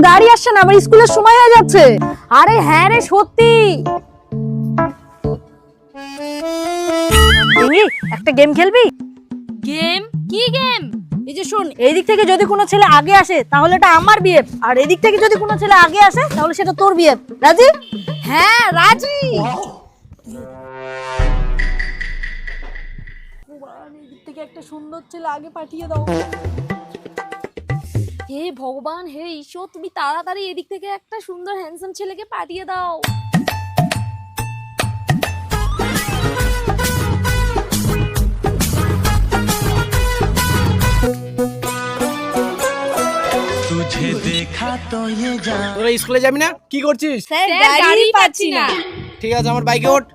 গাড়ি আসছে না, আমার স্কুলের সময় হয়ে যাচ্ছে। আরে হ্যাঁ রে সত্যি। একটা গেম খেলবি? গেম? কি গেম? এই যে শোন, এই দিক থেকে যদি কোনো ছেলে আগে আসে তাহলে এটা আমার বিয়ে, আর এই দিক থেকে যদি কোনো ছেলে আগে আসে তাহলে সেটা তোর বিয়ে। রাজি? হ্যাঁ রাজি। এই দিক থেকে একটা সুন্দর ছেলে আগে পাঠিয়ে দাও। হে ভগবান, হে ঈশ্বর, তুমি তাড়াতাড়ি এদিক থেকে একটা সুন্দর হ্যান্ডসাম ছেলেকে পাঠিয়ে দাও। तुझे देखा तो ये जान। তোরা স্কুলে যাবি না? কি করছিস? স্যার গাড়ি পাচ্ছি না। ঠিক আছে, আমার বাইকে ওঠ।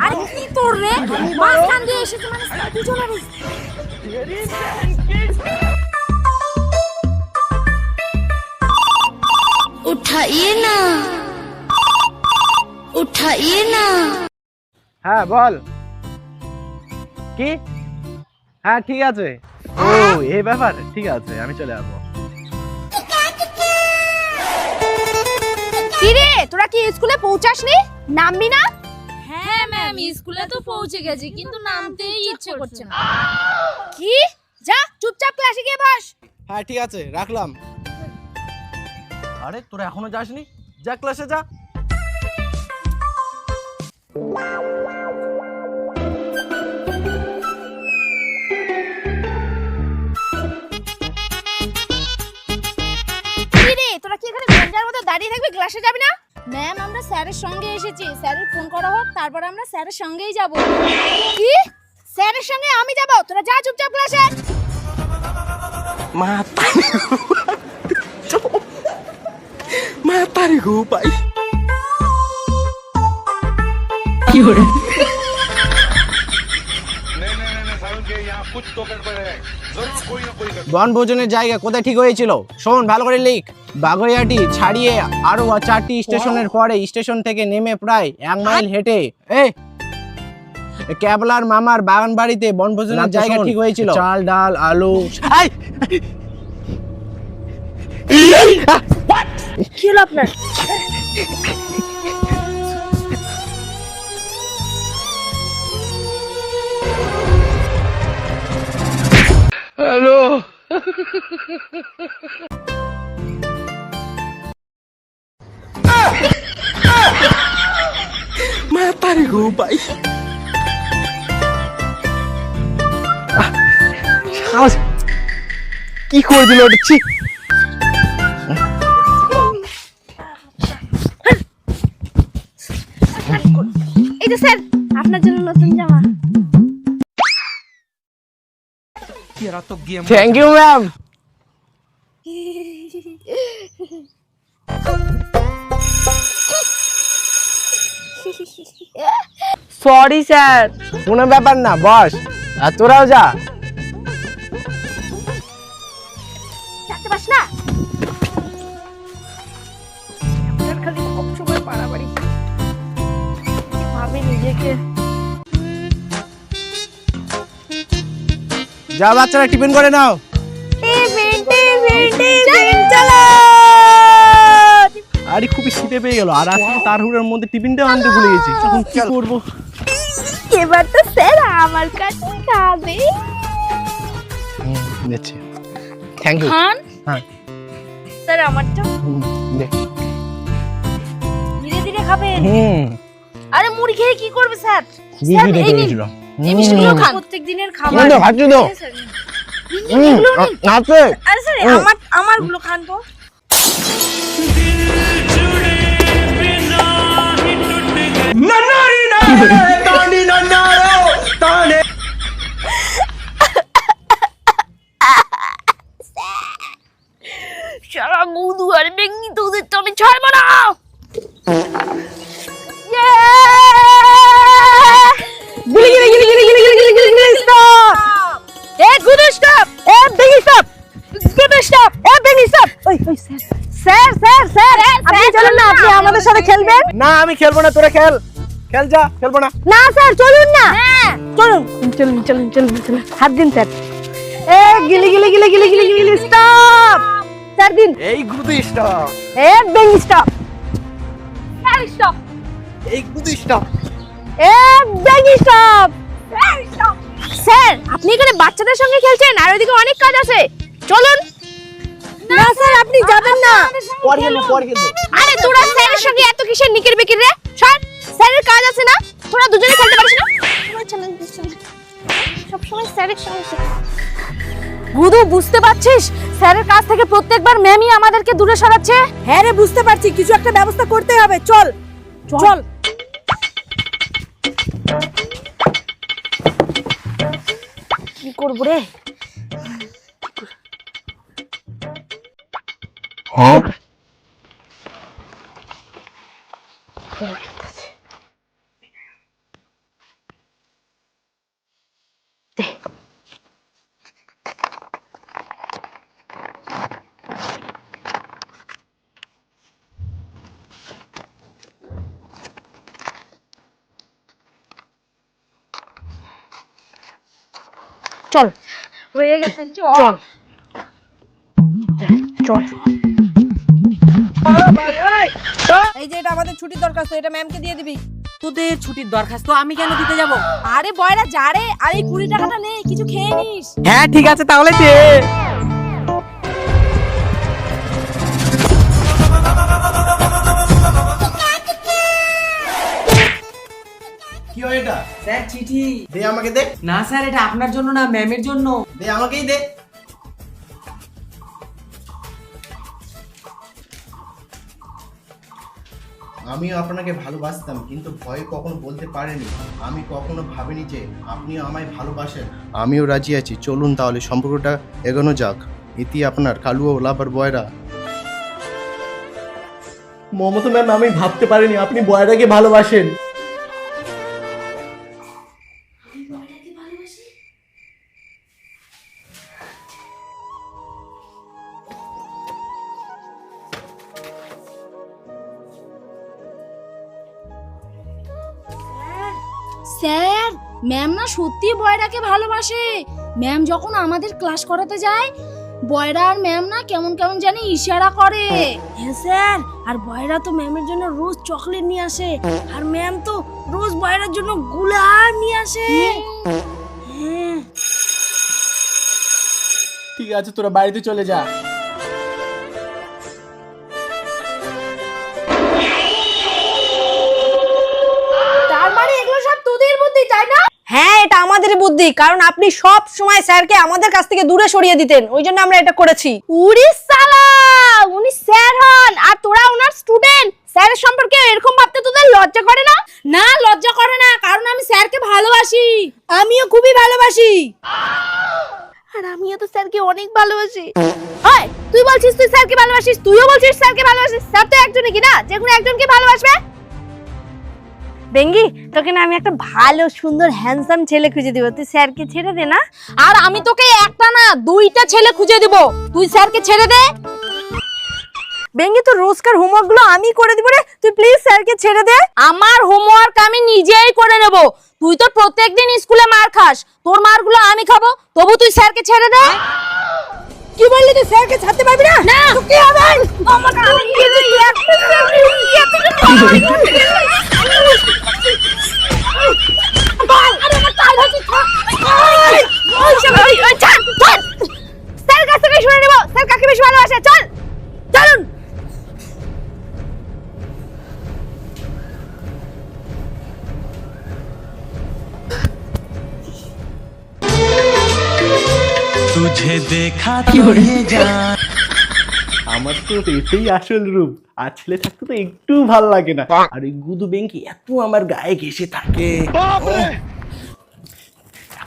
আরে কি তোর রে? মাঝখান দিয়ে এসেছে মানে দুজন আর उठाइए ना, उठाइए ना। হ্যাঁ বল। কি? হ্যাঁ ঠিক আছে। ও এই ব্যাপার, ঠিক আছে আমি চলে আসবো। কি রে, তোরা কি স্কুলে পৌঁছাসনি? নামবি না? হ্যাঁ ম্যাম, স্কুলে তো পৌঁছে গেছি কিন্তু নামতেই ইচ্ছে করছে না। কি? যা চুপচাপ ক্লাসে গিয়ে বস। হ্যাঁ ঠিক আছে, রাখলাম। আরে তোরা এখনো যাসনি? যা ক্লাসে যা। কি রে, তোরা কি এখানে গঞ্জার মতো দাঁড়িয়ে থাকবি, ক্লাসে যাবি না? ম্যাম আমরা স্যারের সঙ্গে এসেছি, স্যারের ফোন করা হোক তারপর আমরা স্যারের সঙ্গেই যাব। কি? স্যারের সঙ্গে আমি যাব? তোরা যা চুপচাপ ক্লাসে। মাতারি গো ভাই। বনভোজনের জায়গা কোথায় ঠিক হয়েছিল? শোন ভালো করে লিখ। বাগুইয়াটি ছাড়িয়ে আরো 4টি স্টেশনের পরে স্টেশন থেকে নেমে প্রায় 1 মাইল হেঁটে ক্যাবলার মামার বাগান বাড়িতে বনভোজনের জায়গা ঠিক হয়েছিল। চাল ডাল আলু। কি হলো আপনার? হ্যালো। মাতারি গো ভাই। কি করে দিল ওটা? ছি। এই যে স্যার, আপনার জন্য নতুন জামা। Thank you ma'am. Sorry sir. কোনো ব্যাপার না, বস। আর তোরাও যা। চাকতে পাস না? খালি সবসময় পাড়াবাড়ি ভাবে নিজেকে। যা বাচ্চারা টিফিন করে নাও। আরে খুবই শীতে পেয়ে গেল, আর আজকে তাড়াহুড়োর মধ্যে টিফিনটাও আনতে ভুলে গেছি। এখন কি করবো? এবার তো স্যার আমার কাছে খাবে। দেখছি। Thank you. খান। হ্যাঁ স্যার আমারটা দেখ। ধীরে ধীরে খাবেন। আরে মুড়ি খেয়ে কি করবে স্যার? স্যার এই নিন, এই মিষ্টিগুলো খান। প্রত্যেক দিনের খাবার। খাচ্ছি তো। আছে। আরে স্যার আমার গুলো খান তো। গুদু আর বেঙ্গি তোদের তো আমি ছাড়বো না। গিলি গিলি গিলি গিলি গিলি গিলি গিলি গিলি স্টপ। এ গুদু স্টপ। এ বেঙ্গি স্টপ। গুদু স্টপ। এ বেঙ্গি স্টপ। ওই ওই স্যার স্যার স্যার আপনি চলুন না, আপনি আমাদের সাথে খেলবেন। না আমি খেলবো না, তোরা খেল। খেল যা, খেলবো না। না স্যার চলুন না। চলুন চলুন চলুন চলুন চলুন, হাত দিন স্যার। এ গিলি গিলি গিলি গিলি গিলি গিলি স্টপ। স্যার দিন। এই গুদু স্টপ। এ বেঙ্গি স্টপ। Sir stop. এই গুদু স্টপ। এ বেঙ্গি স্টপ। স্যার আপনি এখানে বাচ্চাদের সঙ্গে খেলছেন, আর ওইদিকে অনেক কাজ আছে, চলুন। না স্যার আপনি যাবেন না। পরে খেলবো, পরে খেলবো। আরে তোরা স্যারের সঙ্গে এত কিসের নিকির বিকির রে? সর, স্যারের কাজ আছে না? তোরা দুজনে খেলতে পারিস না? সব সময় স্যারের সঙ্গে। গুদু বুঝতে পারছিস, স্যারের কাছ থেকে প্রত্যেকবার ম্যামই আমাদেরকে দূরে সরাচ্ছে। হ্যাঁ রে বুঝতে পারছি, কিছু একটা ব্যবস্থা করতে হবে। চল চল। কি করব রে? চল হয়ে গেছে, চল চল। এই যে এটা আমাদের ছুটির দরখাস্ত, এটা ম্যামকে দিয়ে দিবি। তোদের ছুটির দরখাস্ত আমি কেন দিতে যাব? আরে বয়রা যা রে, আর এই 20 টাকাটা নে, কিছু খেয়ে নিস। হ্যাঁ ঠিক আছে তাহলে দে। কি হয় এটা? স্যার চিঠি। দে আমাকে দে। না স্যার এটা আপনার জন্য না, ম্যামের জন্য। দে আমাকেই দে। আমিও আপনাকে ভালোবাসতাম, কিন্তু ভয়ে কখনো বলতে পারিনি। আমি কখনো ভাবিনি যে আপনিও আমায় ভালোবাসেন। আমিও রাজি আছি, চলুন তাহলে সম্পর্কটা এগোনো যাক। ইতি আপনার কালু ও লাভার বয়রা। মমতা ম্যাম, আমি ভাবতে পারিনি আপনি বয়রাকে ভালোবাসেন। স্যার ম্যাম না সত্যি বয়রাকে ভালোবাসে। ম্যাম যখন আমাদের ক্লাস করাতে যায়, বয়রা আর ম্যাম না কেমন কেমন জানি ইশারা করে। হ্যাঁ স্যার, আর বয়রা তো ম্যামের জন্য রোজ চকলেট নিয়ে আসে, আর ম্যাম তো রোজ বয়রার জন্য গুলাব নিয়ে আসে। হ্যাঁ ঠিক আছে, তোরা বাড়িতে চলে যা। তার মানে এগুলো সব তোদের বুদ্ধি, তাই না? হ্যাঁ এটা আমাদের বুদ্ধি, কারণ আপনি সব সময় স্যারকে আমাদের কাছ থেকে দূরে সরিয়ে দিতেন, ওই জন্য আমরা এটা করেছি। উড়ি সালা, উনি স্যার হন আর তোরা ওনার স্টুডেন্ট। স্যারের সম্পর্কে এরকম ভাবতে তোদের লজ্জা করে না? না লজ্জা করে না, কারণ আমি স্যারকে ভালোবাসি। আমিও খুবই ভালোবাসি। আর আমিও তো স্যারকে অনেক ভালোবাসি। ওই তুই বলছিস তুই স্যারকে ভালোবাসিস, তুইও বলছিস স্যারকে ভালোবাসিস। স্যার তো একজনই কি না, যে কোনো একজনকে ভালোবাসবে। বেঙ্গি, তোকে না আমি একটা ভালো সুন্দর হ্যান্ডসাম ছেলে খুঁজে দিব, তুই স্যারকে ছেড়ে দে না। আর আমি তোকে একটা না 2টা ছেলে খুঁজে দিব, তুই স্যারকে ছেড়ে দে। বেঙ্গি তো রোজকার হোমওয়ার্ক গুলো আমি করে দিব রে, তুই প্লিজ স্যারকে ছেড়ে দে। আমার হোমওয়ার্ক আমি নিজেই করে নেব। তুই তো প্রত্যেকদিন স্কুলে মার খাস, তোর মারগুলো আমি খাবো, তবু তুই স্যারকে ছেড়ে দে। কি বললি তুই স্যারকে ছাড়তে পারবি না? না কি হবে? স্যার কাছ থেকে শুনে নেব স্যার কাকে বেশি ভালোবাসে। চল চলুন। तुझे देखा तो ये जान। আমার তো এটাই আসল রূপ, আর ছেলে থাকতে তো একটু ভালো লাগে না। আর ওই গুদু বেঙ্কি এত আমার গায়ে ঘেসে থাকে,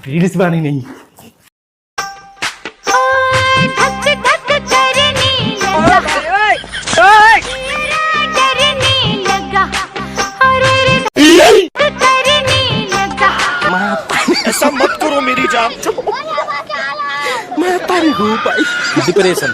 রিলস বানিয়ে নেই। ধক ধক করনি ডিপ্রেশন।